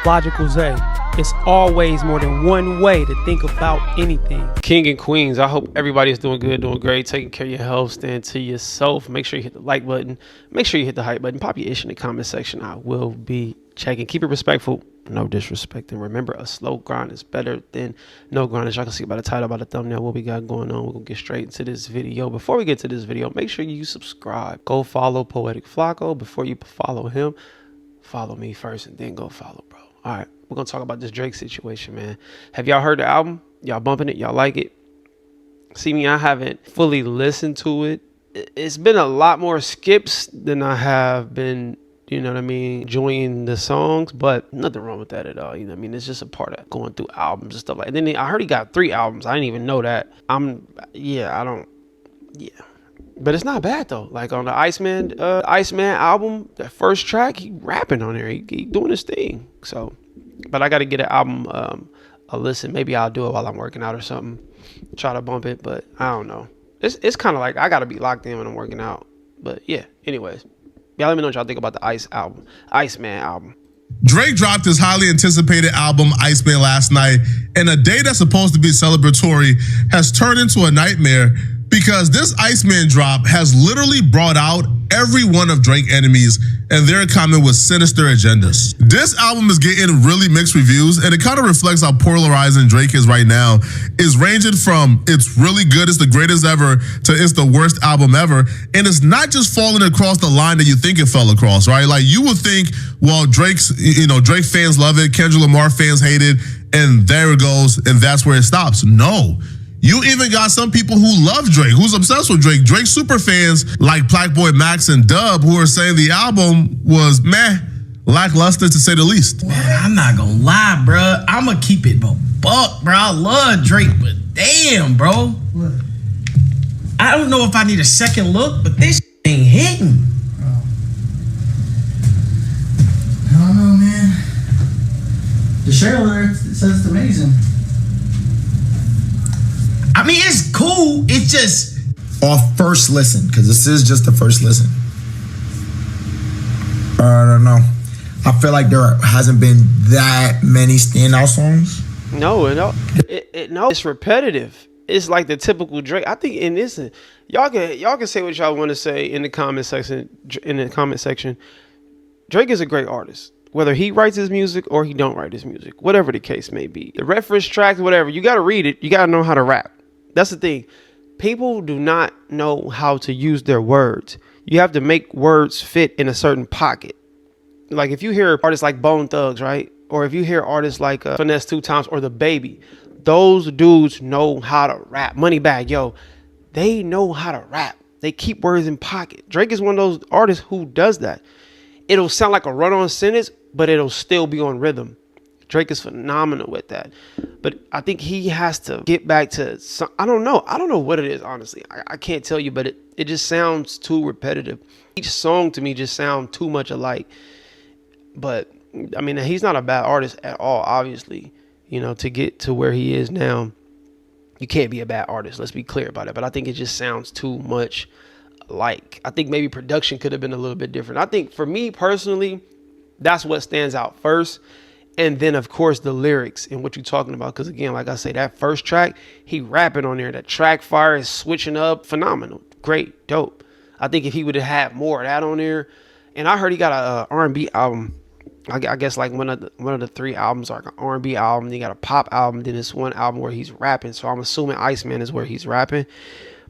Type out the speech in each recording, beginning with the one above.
Logical Zay. It's always more than one way to think about anything. King and queens, I hope everybody's doing good, doing great, taking care of your health, staying to yourself. Make sure you hit the like button. Make sure you hit the hype button. Pop your ish in the comment section. I will be checking. Keep it respectful, no disrespect. And remember, a slow grind is better than no grind. As y'all can see by the title, by the thumbnail, what we got going on. We're going to get straight into this video. Before we get to this video, make sure you subscribe. Go follow Poetic Flacco. Before you follow him, follow me first and then go follow, bro. All right, we're going to talk about this Drake situation, man. Have y'all heard the album? Y'all bumping it? Y'all like it? See me, I haven't fully listened to it. It's been a lot more skips than I have been, you know what I mean, enjoying the songs, but nothing wrong with that at all. You know what I mean? It's just a part of going through albums and stuff like that. And then I heard he got 3 albums. I didn't even know that. But it's not bad though. Like on the Iceman album, that first track, he rapping on there. He doing his thing. So, but I got to get an album a listen. Maybe I'll do it while I'm working out or something. Try to bump it, but I don't know. It's kind of like I got to be locked in when I'm working out. But yeah, anyways. Y'all let me know what y'all think about the Iceman album. Drake dropped his highly anticipated album, Iceman, last night, and a day that's supposed to be celebratory has turned into a nightmare because this Iceman drop has literally brought out every one of Drake's enemies, and they're coming with sinister agendas. This album is getting really mixed reviews, and it kind of reflects how polarizing Drake is right now. It's ranging from it's really good, it's the greatest ever, to it's the worst album ever. And it's not just falling across the line that you think it fell across, right? Like you would think, well, Drake fans love it, Kendrick Lamar fans hate it, and there it goes, and that's where it stops. No. You even got some people who love Drake, who's obsessed with Drake. Drake super fans like Black Boy Max and Dub, who are saying the album was meh, lackluster to say the least. Man, I'm not gonna lie, bro. I'm gonna keep it a buck, bro. I love Drake, but damn, bro. What? I don't know if I need a second look, but this ain't hitting. Bro. I don't know, man. The trailer says it's amazing. I mean, it's cool. It's just off first listen, because this is just the first listen. I don't know. I feel like there hasn't been that many standout songs. No, it's repetitive. It's like the typical Drake. I think in this, y'all can say what y'all want to say in the comment section. Drake is a great artist. Whether he writes his music or he don't write his music, whatever the case may be. The reference tracks, whatever, you got to read it. You got to know how to rap. That's the thing. People do not know how to use their words. You have to make words fit in a certain pocket. Like if you hear artists like Bone Thugs, right? Or if you hear artists like Finesse 2 Times or The Baby, those dudes know how to rap. Moneybagg, yo, they know how to rap. They keep words in pocket. Drake is one of those artists who does that. It'll sound like a run-on sentence, but it'll still be on rhythm. Drake is phenomenal with that. But I think he has to get back to some, I don't know what it is, honestly. I can't tell you, but it just sounds too repetitive. Each song to me just sounds too much alike. But I mean, he's not a bad artist at all, obviously. You know, to get to where he is now, you can't be a bad artist. Let's be clear about it. But I think it just sounds too much alike. I think maybe production could have been a little bit different. I think for me personally, that's what stands out first. And then, of course, the lyrics and what you're talking about. Because, again, like I say, that first track, he rapping on there. That track fire is switching up. Phenomenal. Great. Dope. I think if he would have had more of that on there. And I heard he got a R&B album. I guess like one of the 3 albums, like an R&B album. Then he got a pop album. Then this one album where he's rapping. So I'm assuming Iceman is where he's rapping.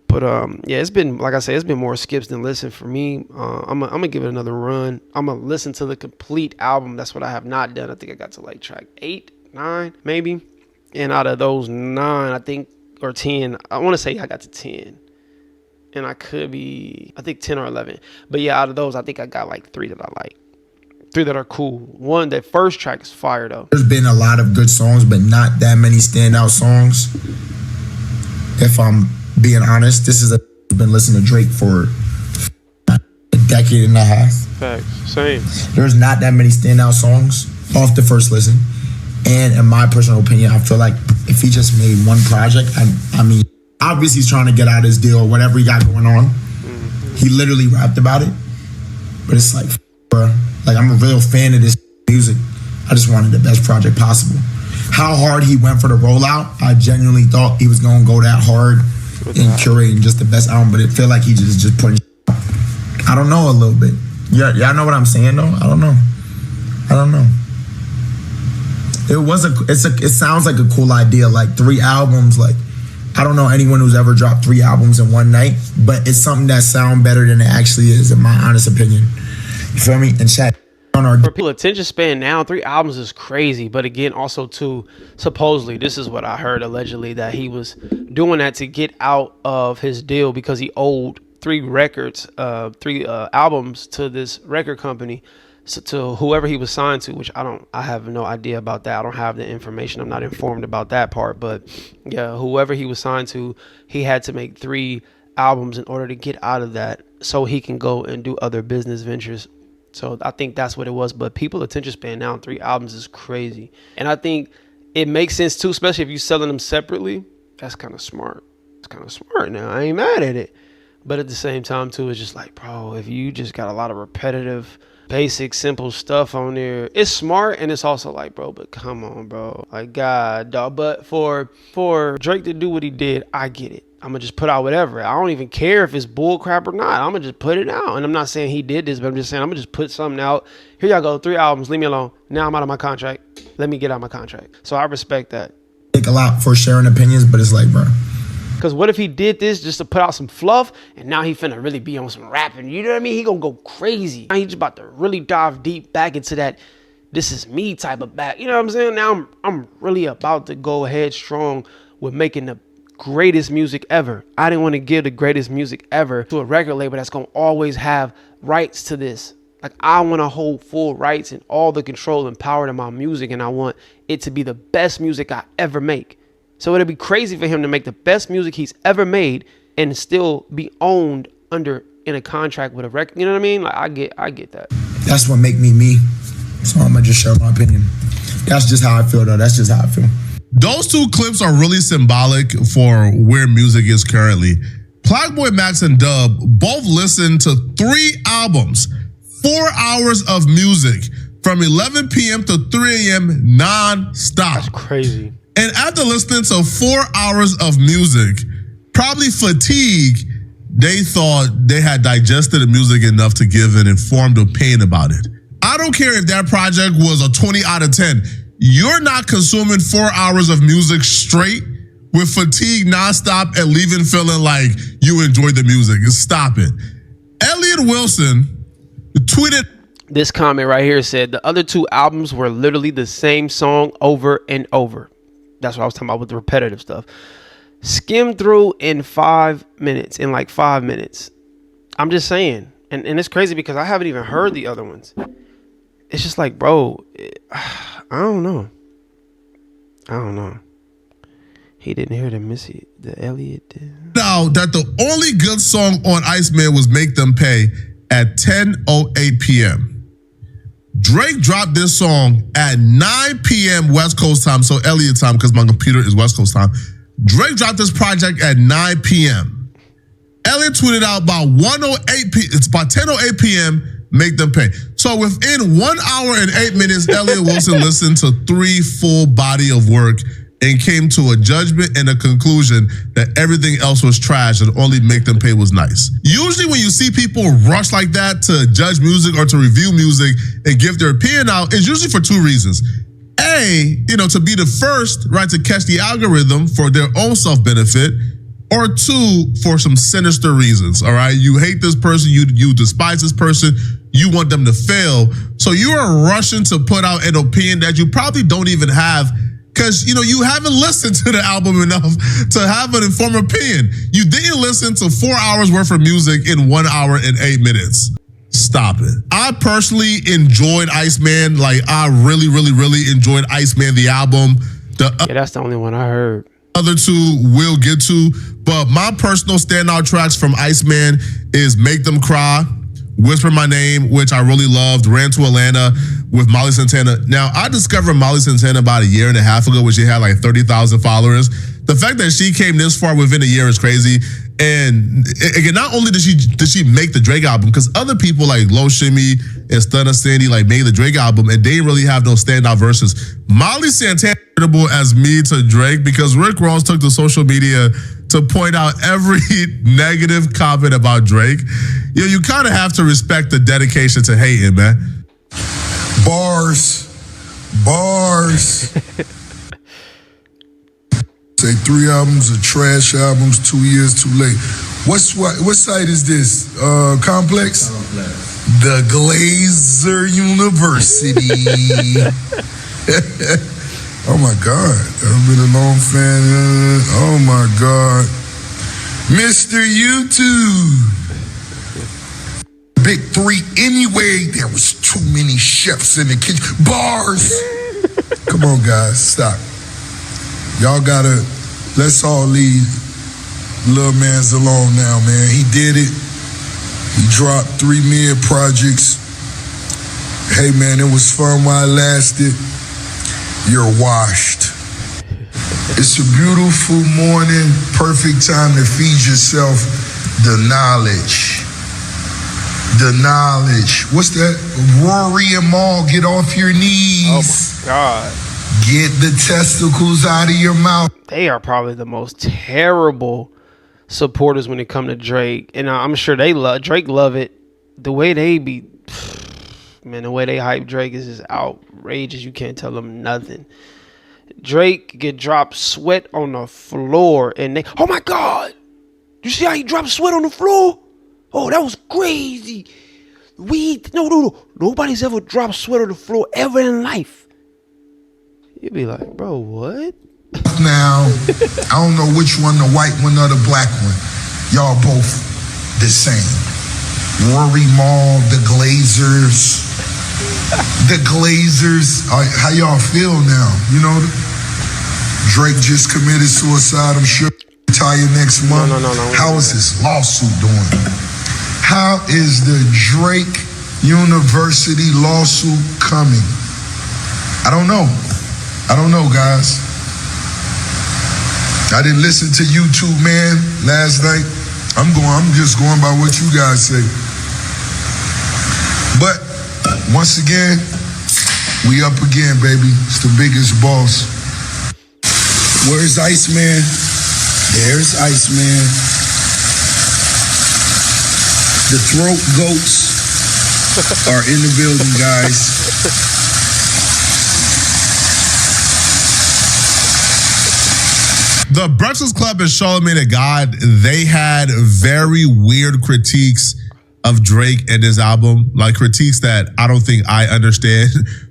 But yeah, it's been, like I said, it's been more skips than listen for me. I'm gonna give it another run. I'm gonna listen to the complete album. That's what I have not done. I think I got to like track 8, 9, maybe. And out of those 9, I think, or 10, I want to say I got to 10. And I could be, I think 10 or 11. But yeah, out of those, I think I got like 3 that I like. 3 that are cool. One, that first track is fire though. There's been a lot of good songs, but not that many standout songs. If I'm being honest, I've been listening to Drake for a decade and a half. Facts. Same. There's not that many standout songs off the first listen. And in my personal opinion, I feel like if he just made one project, I mean, obviously he's trying to get out his deal or whatever he got going on. Mm-hmm. He literally rapped about it. But it's like, bro, like I'm a real fan of this music. I just wanted the best project possible. How hard he went for the rollout, I genuinely thought he was gonna go that hard in curating just the best album, but it felt like he just putting. I don't know a little bit. Yeah, y'all know what I'm saying though. I don't know. It sounds like a cool idea, like 3 albums. Like, I don't know anyone who's ever dropped 3 albums in one night, but it's something that sounds better than it actually is, in my honest opinion. You feel me? And chat. For people attention span now, 3 albums is crazy. But again, also too, supposedly, this is what I heard allegedly, that he was doing that to get out of his deal because he owed 3 albums to this record company, so to whoever he was signed to, which I have no idea about that. I don't have the information. I'm not informed about that part. But yeah, whoever he was signed to, he had to make 3 albums in order to get out of that so he can go and do other business ventures. So I think that's what it was. But people attention span now, 3 albums is crazy. And I think it makes sense too, especially if you're selling them separately. That's kind of smart. It's kind of smart now. I ain't mad at it. But at the same time too, it's just like, bro, if you just got a lot of repetitive, basic, simple stuff on there, it's smart. And it's also like, bro, but come on, bro. Like, God, dog. But for Drake to do what he did, I get it. I'm going to just put out whatever. I don't even care if it's bull crap or not. I'm going to just put it out. And I'm not saying he did this, but I'm just saying I'm going to just put something out. Here y'all go, 3 albums. Leave me alone. Now I'm out of my contract. Let me get out of my contract. So I respect that. Take a lot for sharing opinions, but it's like, bro. Because what if he did this just to put out some fluff and now he finna really be on some rapping? You know what I mean? He gonna go crazy. Now he just about to really dive deep back into that this is me type of back. You know what I'm saying? Now I'm really about to go headstrong with making the greatest music ever. I didn't want to give the greatest music ever to a record label that's gonna always have rights to this. Like, I want to hold full rights and all the control and power to my music, and I want it to be the best music I ever make. So it'd be crazy for him to make the best music he's ever made and still be owned in a contract with a record. You know what I mean? Like, I get that. That's what make me me. So I'm gonna just share my opinion. That's just how I feel, though. That's just how I feel. Those 2 clips are really symbolic for where music is currently. Plaque Max and Dub both listened to 3 albums, 4 hours of music from 11 p.m. to 3 a.m. non-stop. That's crazy. And after listening to 4 hours of music, probably fatigue, they thought they had digested the music enough to give an informed opinion about it. I don't care if that project was a 20 out of 10. You're not consuming 4 hours of music straight with fatigue nonstop and leaving feeling like you enjoyed the music. Stop it. Elliot Wilson tweeted. This comment right here said the other 2 albums were literally the same song over and over. That's what I was talking about with the repetitive stuff. Skim through in 5 minutes, in like 5 minutes. I'm just saying. And it's crazy because I haven't even heard the other ones. It's just like, bro, I don't know. He didn't hear the Elliot did. Now that the only good song on Iceman was Make Them Pay at 10:08 p.m. Drake dropped this song at 9 p.m. West Coast time, so Elliot time, because my computer is West Coast time. Drake dropped this project at 9 p.m. Elliot tweeted out about 1:08 p.m. It's about 10:08 p.m. Make Them Pay. So within 1 hour and 8 minutes, Elliot Wilson listened to 3 full body of work and came to a judgment and a conclusion that everything else was trash and only Make Them Pay was nice. Usually when you see people rush like that to judge music or to review music and give their opinion out, it's usually for 2 reasons. A, to be the first, right, to catch the algorithm for their own self-benefit, or 2, for some sinister reasons, all right? You hate this person, you despise this person, you want them to fail, so you are rushing to put out an opinion that you probably don't even have because, you haven't listened to the album enough to have an informed opinion. You didn't listen to 4 hours worth of music in 1 hour and 8 minutes. Stop it. I personally enjoyed Iceman. Like, I really, really, really enjoyed Iceman, the album. Yeah, that's the only one I heard. Other 2 we'll get to, but my personal standout tracks from Iceman is Make Them Cry, Whisper My Name, which I really loved, Ran to Atlanta with Molly Santana. Now, I discovered Molly Santana about 1.5 years ago when she had like 30,000 followers. The fact that she came this far within a year is crazy. And again, not only did she make the Drake album, because other people like Lo Shimmy and Stunna Sandy like made the Drake album and they didn't really have no standout verses. Molly Santana as me to Drake because Rick Ross took to social media to point out every negative comment about Drake. You kind of have to respect the dedication to hating, man. Bars. Say 3 albums are trash albums, 2 years too late. What site is this? Complex? The Glazer University. Oh my God. I've been a long fan. Oh my God. Mr. YouTube. Big 3 anyway. There was too many chefs in the kitchen. Bars. Come on, guys. Stop. Y'all let's all leave Lil Mans alone now, man. He did it. He dropped 3 mid projects. Hey, man, it was fun while it lasted. You're washed. It's a beautiful morning, perfect time to feed yourself the knowledge. The knowledge. What's that? Rory and Maul, get off your knees. Oh my God. Get the testicles out of your mouth. They are probably the most terrible supporters when it comes to Drake. And I'm sure Drake love it. The way they be, man, the way they hype Drake is just outrageous. You can't tell them nothing. Drake get dropped sweat on the floor and they, oh my God, you see how he dropped sweat on the floor? Oh, that was crazy. No, nobody's ever dropped sweat on the floor ever in life. You'd be like, bro, what? Now, I don't know which one, the white one or the black one. Y'all both the same. Rory Maul, the Glazers. The Glazers. How y'all feel now? You know, Drake just committed suicide. I'm sure retire next month. No. How is this lawsuit doing? How is the Drake University lawsuit coming? I don't know, guys. I didn't listen to YouTube, man, last night. I'm just going by what you guys say. But once again, we up again, baby. It's the biggest boss. Where's Iceman? There's Iceman. The throat goats are in the building, guys. The Breakfast Club and Charlamagne the God, they had very weird critiques of Drake and his album, like critiques that I don't think I understand,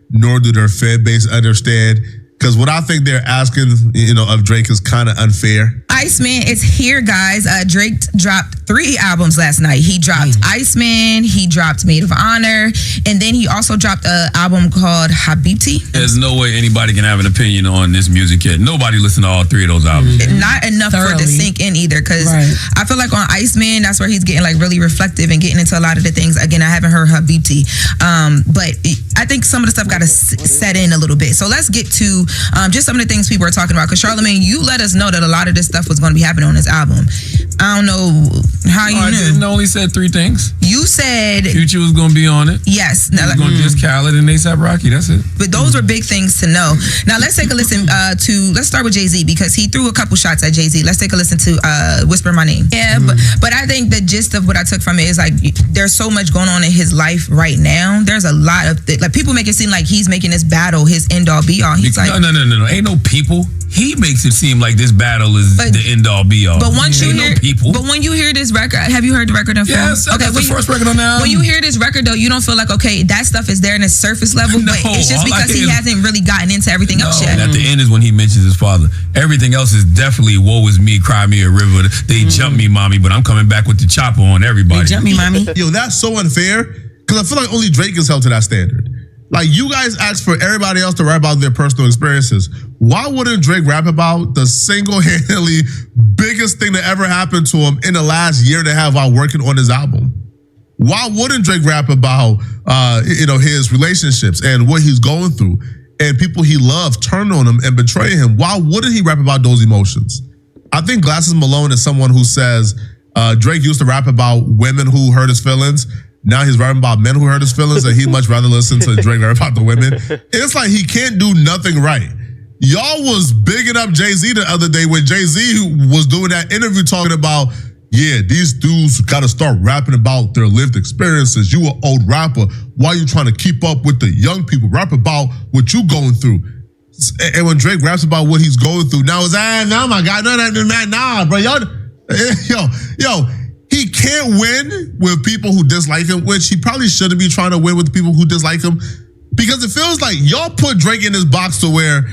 nor do their fan base understand. Because what I think they're asking, of Drake is kind of unfair. Iceman is here, guys. Drake dropped 3 albums last night. He dropped Iceman, he dropped Maid of Honor, and then he also dropped an album called Habibti. There's no way anybody can have an opinion on this music yet. Nobody listened to all 3 of those albums. Not enough for it to sink in either, because I feel like on Iceman, that's where he's getting like really reflective and getting into a lot of the things. Again, I haven't heard Habibti, but I think some of the stuff got to set in a little bit. So let's get to just some of the things people are talking about. Because Charlamagne, you let us know that a lot of this stuff was going to be happening on this album. I don't know how you knew. I only said 3 things. You said Future was going to be on it. Yes. He was going to diss Khaled and A$AP Rocky. That's it. But those were big things to know. Now let's take a listen let's start with Jay-Z, because he threw a couple shots at Jay-Z. Let's take a listen to Whisper My Name. Yeah, but I think the gist of what I took from it is like there's so much going on in his life right now. There's a lot of like people make it seem like he's making this battle his end all be all. He's like no. Ain't no people. He makes it seem like this battle is the end all be all. But once you hear, no people. But when you hear this record, have you heard the record in full? Yes, okay, that's the first record on the album. When you hear this record though, you don't feel like okay, that stuff is there in its surface level, No, but it's just because he hasn't really gotten into everything else yet. And at the end is when he mentions his father. Everything else is definitely woe is me, cry me a river. They jump me, mommy, but I'm coming back with the chopper on everybody. They jump me, mommy. Yo, that's so unfair because I feel like only Drake is held to that standard. Like you guys ask for everybody else to rap about their personal experiences. Why wouldn't Drake rap about the single-handedly biggest thing that ever happened to him in the last year and a half while working on his album? Why wouldn't Drake rap about his relationships and what he's going through and people he loved turn on him and betray him? Why wouldn't he rap about those emotions? I think Glasses Malone is someone who says Drake used to rap about women who hurt his feelings. Now he's rapping about men who hurt his feelings, and he'd much rather listen to Drake rap about the women. It's like he can't do nothing right. Y'all was bigging up Jay-Z the other day when Jay-Z was doing that interview talking about, yeah, these dudes got to start rapping about their lived experiences. You an old rapper. Why you trying to keep up with the young people? Rap about what you going through. And when Drake raps about what he's going through, now it's, oh my God, nah, bro. Yo, he can't win with people who dislike him, which he probably shouldn't be trying to win with people who dislike him, because it feels like y'all put Drake in this box to where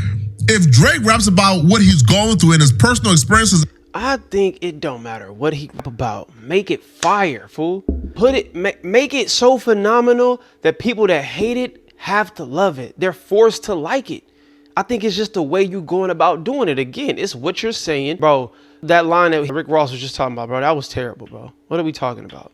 if Drake raps about what he's going through in his personal experiences, I think it don't matter what he rap about. Make it fire, fool. Put it, make it so phenomenal that people that hate it have to love it. They're forced to like it. I think it's just the way you going about doing it. Again, it's what you're saying, bro. That line that Rick Ross was just talking about, bro, that was terrible, bro. What are we talking about?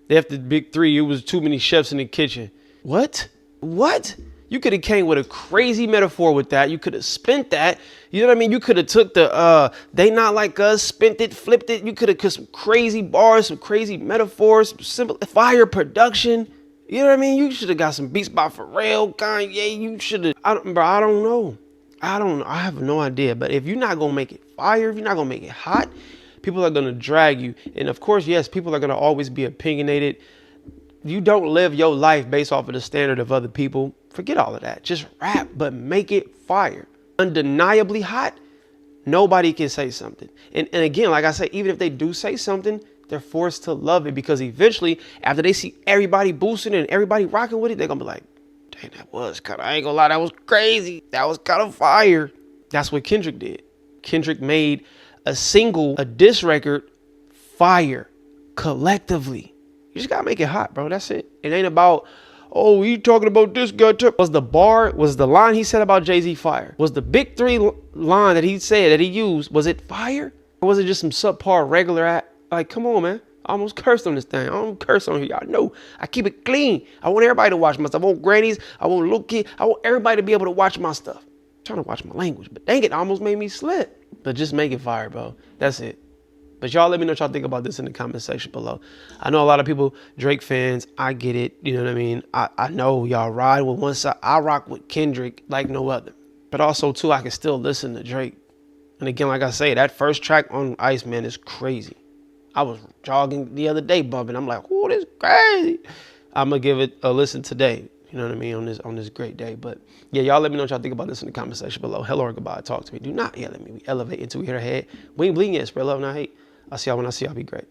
After the big three, it was too many chefs in the kitchen. What? You could have came with a crazy metaphor with that. You could have spent that. You know what I mean? You could have took the they not like us, spent it, flipped it. You could have cut some crazy bars, some crazy metaphors, some simple fire production. You know what I mean? You should have got some beats by Pharrell, Kanye. You should have. I don't know. I have no idea. But if you're not gonna make it fire, if you're not gonna make it hot, people are gonna drag you. And of course, yes, people are gonna always be opinionated. You don't live your life based off of the standard of other people. Forget all of that. Just rap, but make it fire. Undeniably hot. Nobody can say something. And again, like I said, even if they do say something, they're forced to love it, because eventually, after they see everybody boosting and everybody rocking with it, they're gonna be like, dang, that was kind of, I ain't gonna lie, that was crazy. That was kind of fire. That's what Kendrick did. Kendrick made a diss record, fire, collectively. You just gotta make it hot, bro. That's it. It ain't about, oh, you talking about this guy. Was the line he said about Jay-Z fire? Was the big three line that he said, that he used, was it fire? Or was it just some subpar regular like, come on, man. I almost cursed on this thing. I don't curse on here. Y'all know I keep it clean. I want everybody to watch my stuff. I want grannies. I want little kids. I want everybody to be able to watch my stuff. I'm trying to watch my language, but dang it, almost made me slip. But just make it fire, bro. That's it. But y'all let me know what y'all think about this in the comment section below. I know a lot of people, Drake fans, I get it. You know what I mean? I know y'all ride with one side. I rock with Kendrick like no other. But also, too, I can still listen to Drake. And again, like I say, that first track on Iceman is crazy. I was jogging the other day bumping. I'm like, oh, this is crazy. I'm going to give it a listen today. You know what I mean? On this great day. But yeah, y'all let me know what y'all think about this in the comment section below. Hello or goodbye. Talk to me. Do not yell at me. We elevate until we hit our head. We ain't bleeding yet. Spread love, not hate. I'll see y'all when I see y'all. Be great.